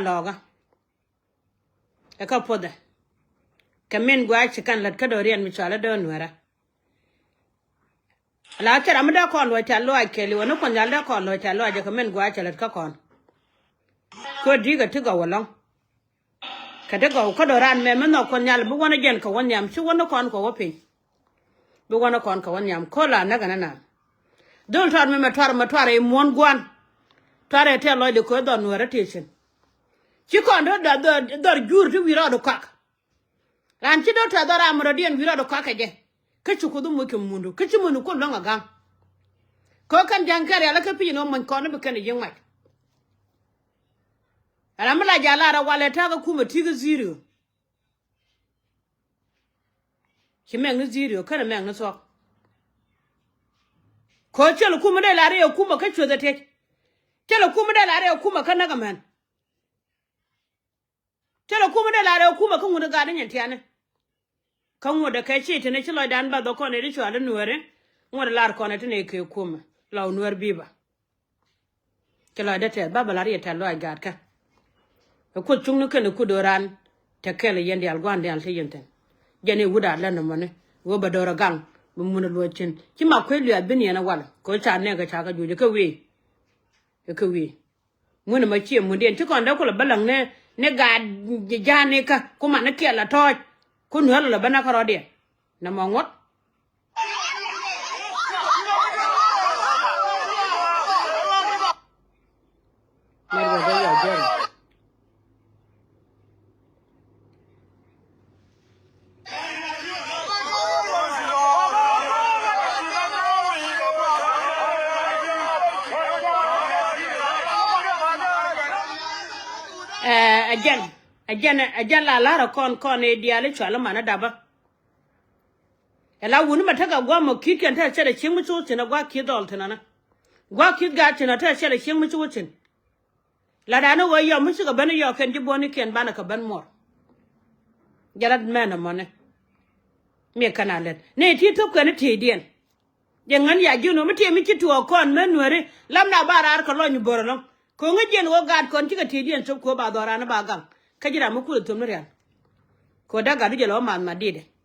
loga e ka poda kamen gwa chikan lat ka dorian mi chala don wara la tera mda kon lo ta lo akeli wono kon yalda kon lo ta lo aje kamen gwa chalat ka kon ko diga tiga walong kada go ko doran me no kon yal bu wona gen ko won yam chi wono kon ko wopin bu wona kon ko won yam ko la naga na dol tar me matar e mon gwan tare te lo de ko don wara teshin chi kon do jur tu wira do kak ran chi do ta dora amro dien wira do kak je ka chu ko dum mo kem mundu ka chi monu ko longa gang ko kan jankare ala ka pi no man ko no be kan yin mai ala mala jala ra wala ta ga kuma tiga zero ki men zero kana men so ko chelo kuma de la re kuma ka chu da te chelo kuma de la re kuma kana ga man chelo kuma de la re kuma kan wuda ga dan yantiya ne kan wuda kai ce tane chelo dan ba do ko ne ri chu ala nuware wuda lar ko ne tane ke kuma law nuwar biba chelo da te baba la re ta lo ga ka ko chung ke ne ku doran ta kele yende algwande al te yenten jene wuda la no mone wo ba dora gang bu mun lo chen ki ma ko lu abin yana wala ko cha ne ga cha ga juje ka we mun ma chi mun den ti kon da ko la balang ne ga jane ka kuma na ke la to ku nu la bana ka rode na mo ngot ne ga da ya jere ajan la lara kon e diale chala mana daba ela wunu mataka gwa mo kiken ta chere chingu chu chena gwa kidol tena gwa kid ga chena ta chere chingu chu chen la dano wo yo mu shiga ban yo ken diboni ken bana ka ban mor jarad mena mone me kanalet ne ti to kan te dien yengan ya juno mete mi kitu kon menwere lamna barar ko lonyu borolong ko ngajen wo gad kon tiga te dien chop ko ba dorana ba gang kajira mu ku to mrian ko daga du jelo man madide